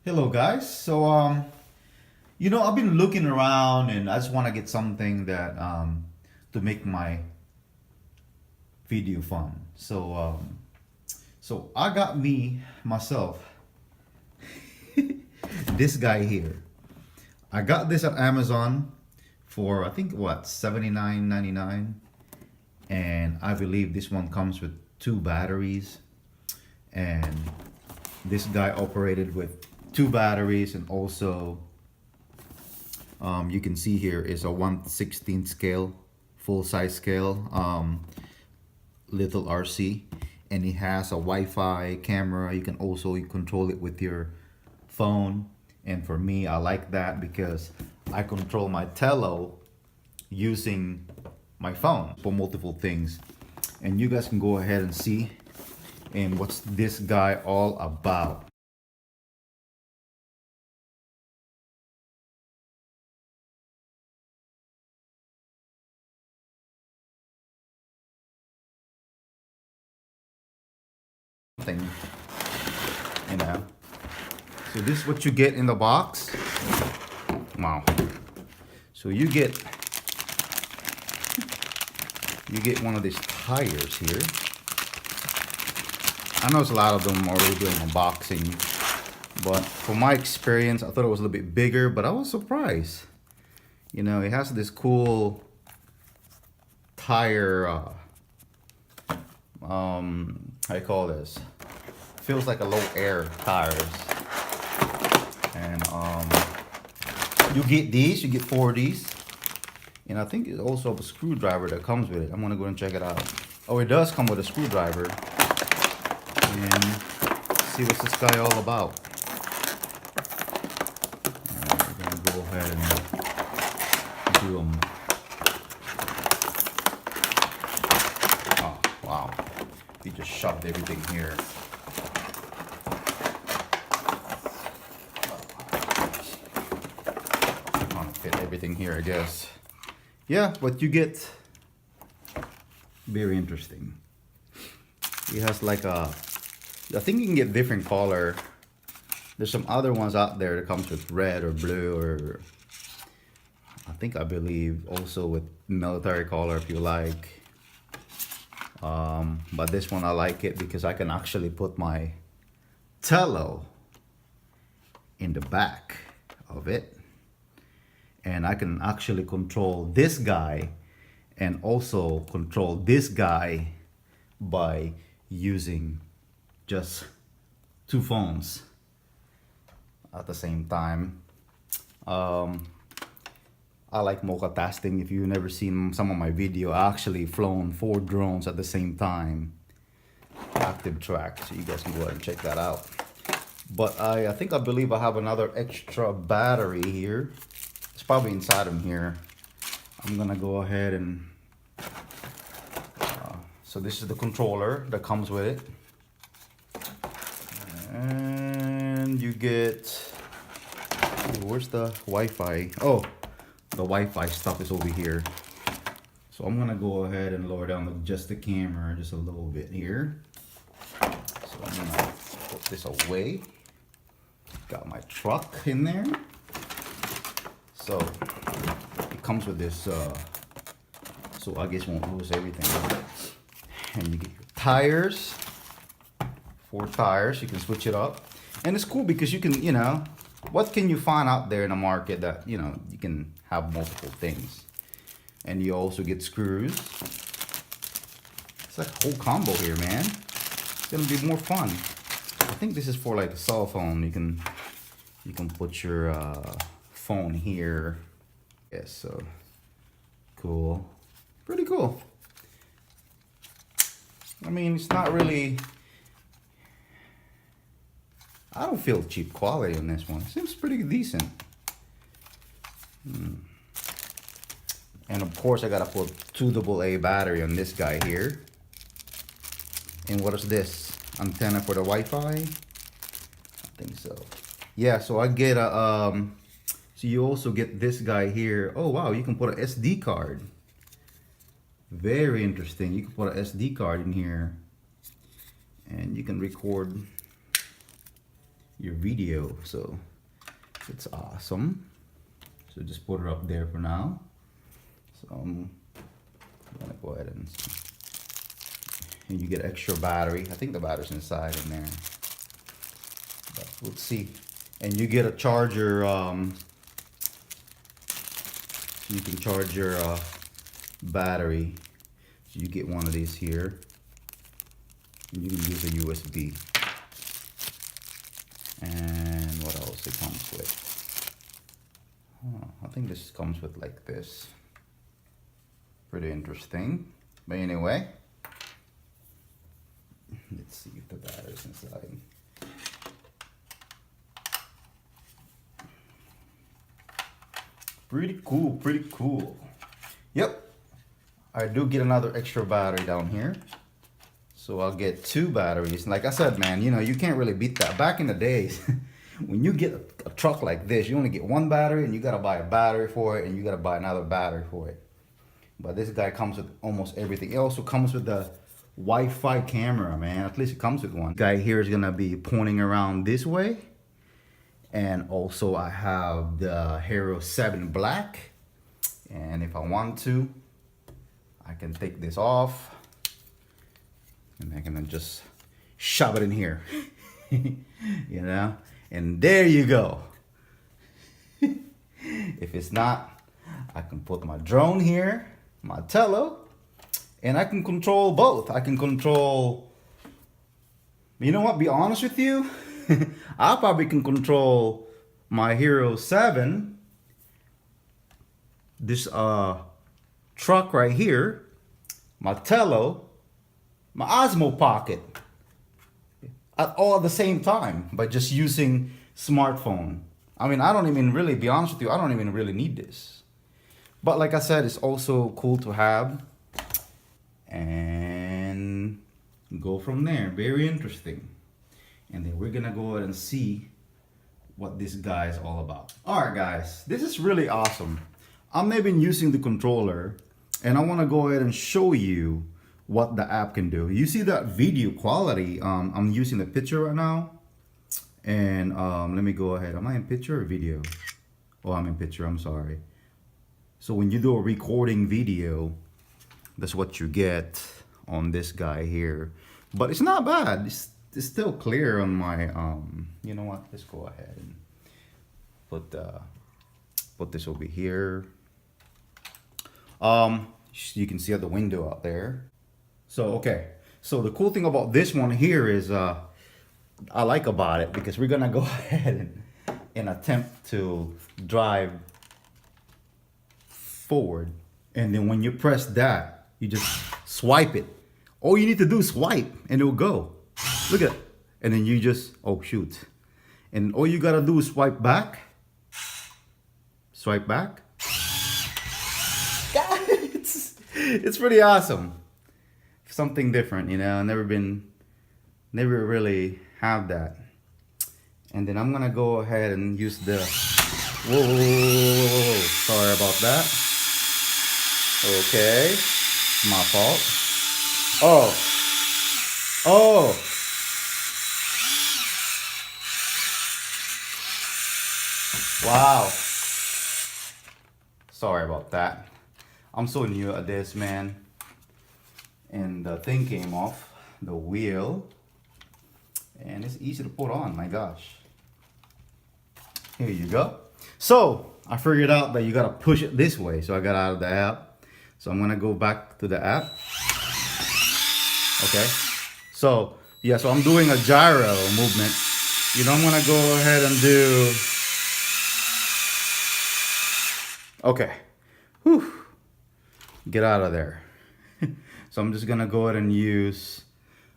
Hello guys. I've been looking around and I just want to get something that to make my video fun. So I got me myself this guy here. I got this at Amazon for I think what 79.99, and I believe this one comes with two batteries, and this guy operated with two batteries, and also you can see here is a 1/16 scale, full size scale, little RC, and it has a Wi-Fi camera. You can also control it with your phone, and for me I like that because I control my Tello using my phone for multiple things, and you guys can go ahead and see and what's this guy all about. Thing, you know. So this is what you get in the box. Wow. So you get one of these tires here. I know there's a lot of them already doing unboxing, but from my experience, I thought it was a little bit bigger, but I was surprised. You know, it has this cool tire, how you call this? Feels like a low air tires. And you get these, you get 4 of these. And I think it's also a screwdriver that comes with it. I'm gonna go and check it out. Oh, it does come with a screwdriver. And see what's this guy all about. We're gonna go ahead and do them. Oh, wow. He just shoved everything here. Trying to fit everything here, I guess. Yeah, but you get very interesting. He has like a, I think you can get different color. There's some other ones out there that comes with red or blue, or I believe also with military color if you like. But this one I like it because I can actually put my Tello in the back of it, and I can actually control this guy and also control this guy by using just two phones at the same time. I like multitasking. If you've never seen some of my video, I actually flown 4 drones at the same time, active track, so you guys can go ahead and check that out. But I believe I have another extra battery here. It's probably inside of here. I'm gonna go ahead and so this is the controller that comes with it, and you get, where's the Wi-Fi? Oh, the Wi-Fi stuff is over here. So I'm gonna go ahead and lower down just the camera just a little bit here. So I'm gonna put this away. Got my truck in there. So it comes with this, so I guess won't lose everything. And you get your tires, 4 tires. You can switch it up, and it's cool because you can, you know, what can you find out there in the market that, you know, you can have multiple things. And you also get screws. It's like a whole combo here, man. It's gonna be more fun. I think this is for like a cell phone. You can put your phone here. Yes, so cool. Pretty cool. I mean, it's not really, I don't feel cheap quality on this one. It seems pretty decent. And of course I gotta put 2 AA battery on this guy here. And what is this? Antenna for the Wi-Fi? I think so. Yeah, so I get a, so you also get this guy here. Oh wow, you can put an SD card. Very interesting. You can put an SD card in here, and you can record your video. So it's awesome. So just put it up there for now. So I'm gonna go ahead and you get extra battery. I think the battery's inside in there, but we'll see. And you get a charger. You can charge your battery. So you get one of these here. And you can use a USB. And what else it comes with? Oh, I think this comes with like this. Pretty interesting. But anyway, let's see if the battery's inside. Pretty cool, pretty cool. Yep, I do get another extra battery down here. So I'll get 2 batteries. Like I said, man, you know, you can't really beat that. Back in the days, when you get a truck like this, you only get 1 battery and you gotta buy a battery for it and you gotta buy another battery for it. But this guy comes with almost everything. It also comes with the Wi-Fi camera, man. At least it comes with one. Guy here is gonna be pointing around this way. And also I have the Hero 7 Black. And if I want to, I can take this off. And I can just shove it in here. You know? And there you go. If it's not, I can put my drone here, my Tello, and I can control both. I can control, you know what, be honest with you, I probably can control my Hero 7, this truck right here, my Tello, my Osmo Pocket, all at the same time by just using smartphone. I mean, I don't even really, be honest with you, I don't even really need this. But like I said, it's also cool to have. And go from there. Very interesting. And then we're gonna go ahead and see what this guy is all about. Alright guys, this is really awesome. I'm maybe using the controller and I want to go ahead and show you what the app can do. You see that video quality? I'm using the picture right now. And let me go ahead. Am I in picture or video? Oh, I'm in picture, I'm sorry. So when you do a recording video, that's what you get on this guy here. But it's not bad. It's still clear on my, you know what? Let's go ahead and put this over here. You can see out the window out there. So, okay. So the cool thing about this one here is, I like about it because we're gonna go ahead and attempt to drive forward. And then when you press that, you just swipe it. All you need to do is swipe and it'll go. Look at it. And then you just, oh shoot. And all you gotta do is swipe back. Swipe back. It's pretty awesome. Something different, you know, never really have that. And then I'm gonna go ahead and use the, whoa. Sorry about that. Okay, my fault. Oh. Wow. Sorry about that. I'm so new at this, man. And the thing came off, the wheel. And it's easy to put on, my gosh. Here you go. So, I figured out that you gotta push it this way. So I got out of the app. So I'm gonna go back to the app. Okay. So, yeah, so I'm doing a gyro movement. You know, I'm gonna go ahead and do, okay. Whew. Get out of there. So I'm just gonna go ahead and use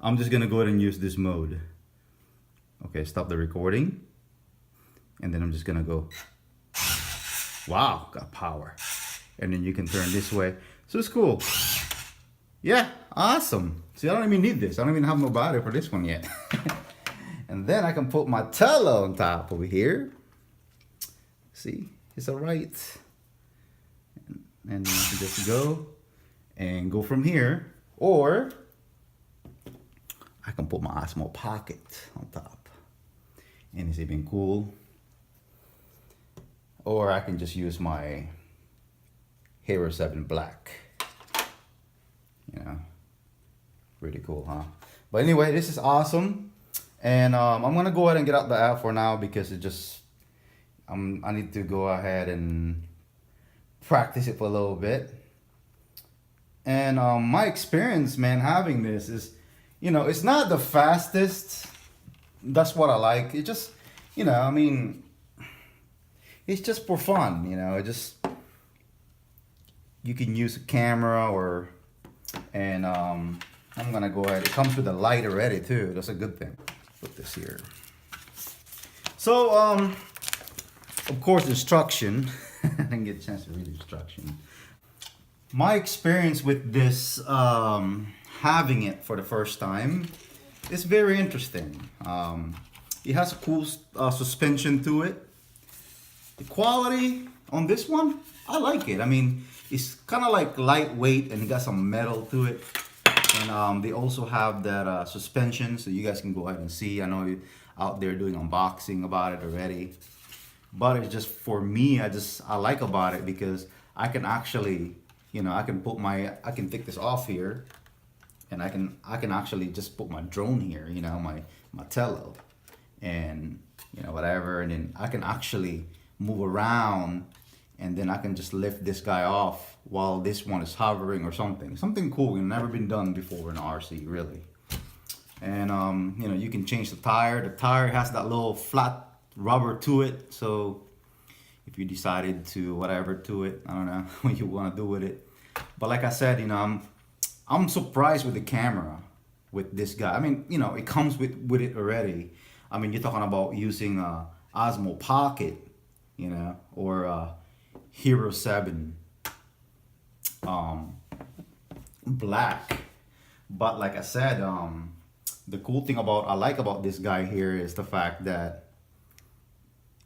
this mode. Okay, stop the recording. And then I'm just gonna go, wow, got power. And then you can turn this way. So it's cool. Yeah, awesome. See, I don't even need this. I don't even have no battery for this one yet. And then I can put my Tello on top over here. See, it's all right. And I can just go and go from here. Or I can put my Osmo Pocket on top. and it's even cool. Or I can just use my Hero 7 Black. You know, pretty cool, huh? But anyway, this is awesome. And I'm gonna go ahead and get out the app for now because it just, I need to go ahead and practice it for a little bit. And my experience, man, having this is, you know, it's not the fastest. That's what I like. It just, you know, I mean, it's just for fun, you know. It just, you can use a camera or, and I'm gonna go ahead. It comes with a light already too. That's a good thing. Put this here. So of course, instruction. I didn't get a chance to read the instruction. My experience with this, having it for the first time, is very interesting. It has a cool suspension to it. The quality on this one, I like it. I mean, it's kind of like lightweight and it got some metal to it. And they also have that suspension, so you guys can go ahead and see. I know you're out there doing unboxing about it already. But it's just, for me, I like about it because I can actually, you know, I can take this off here, and I can actually just put my drone here, you know, my Tello, and you know, whatever, and then I can actually move around, and then I can just lift this guy off while this one is hovering or something cool. It's never been done before in RC, really. And you know, you can change the tire. The tire has that little flat rubber to it, so if you decided to whatever to it, I don't know what you want to do with it. But like I said, you know, I'm surprised with the camera with this guy. I mean, you know, it comes with it already. I mean, you're talking about using a Osmo Pocket, you know, or Hero 7 Black. But like I said, the cool thing I like about this guy here is the fact that,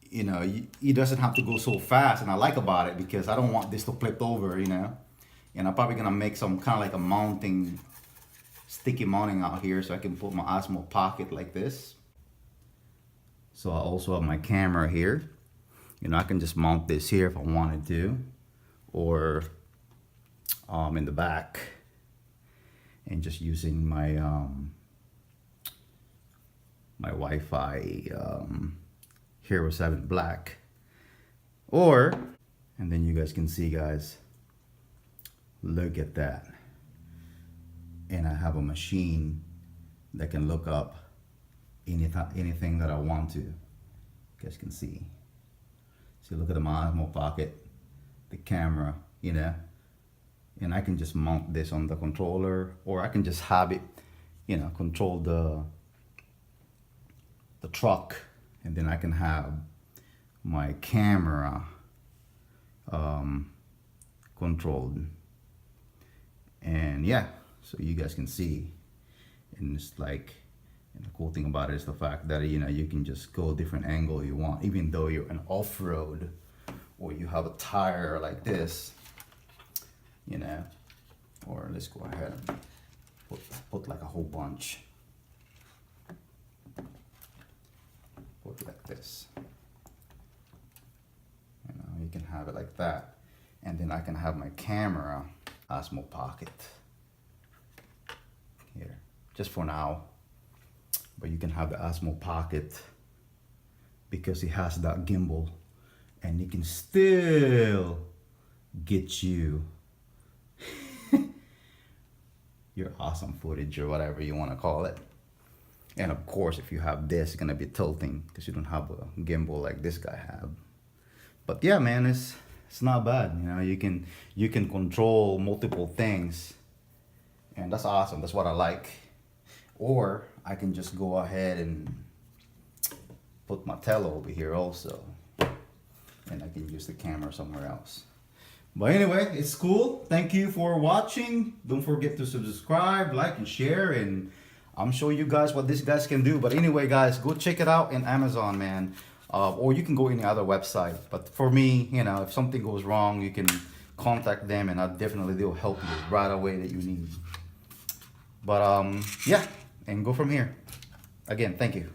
you know, he doesn't have to go so fast, and I like about it because I don't want this to flip over, you know. And I'm probably gonna make some kind of like a mounting, sticky mounting out here so I can put my Osmo Pocket like this. So I also have my camera here. You know, I can just mount this here if I wanted to, or in the back, and just using my my Wi-Fi Hero 7 Black. Or, and then you guys can see, guys, look at that. And I have a machine that can look up anything that I want to. You guys can see. See, look at the Osmo Pocket, the camera, you know. And I can just mount this on the controller, or I can just have it, you know, control the truck, and then I can have my camera controlled. And yeah, so you guys can see. And it's like, and the cool thing about it is the fact that, you know, you can just go a different angle you want, even though you're an off-road or you have a tire like this, you know. Or let's go ahead and put like a whole bunch. Put like this. You know, you can have it like that. And then I can have my camera Osmo Pocket here, just for now. But you can have the Osmo Pocket because it has that gimbal, and it can still get you your awesome footage, or whatever you want to call it. And of course, if you have this, it's gonna be tilting because you don't have a gimbal like this guy have. But yeah, man, it's not bad. You know, you can control multiple things, and that's awesome. That's what I like. Or I can just go ahead and put my Tello over here also, and I can use the camera somewhere else. But anyway, it's cool. Thank you for watching. Don't forget to subscribe, like, and share, and I'm showing you guys what these guys can do. But anyway, guys, go check it out in Amazon, man. Or you can go any other website. But for me, you know, if something goes wrong, you can contact them, and they'll help you right away that you need. But yeah, and go from here. Again, thank you.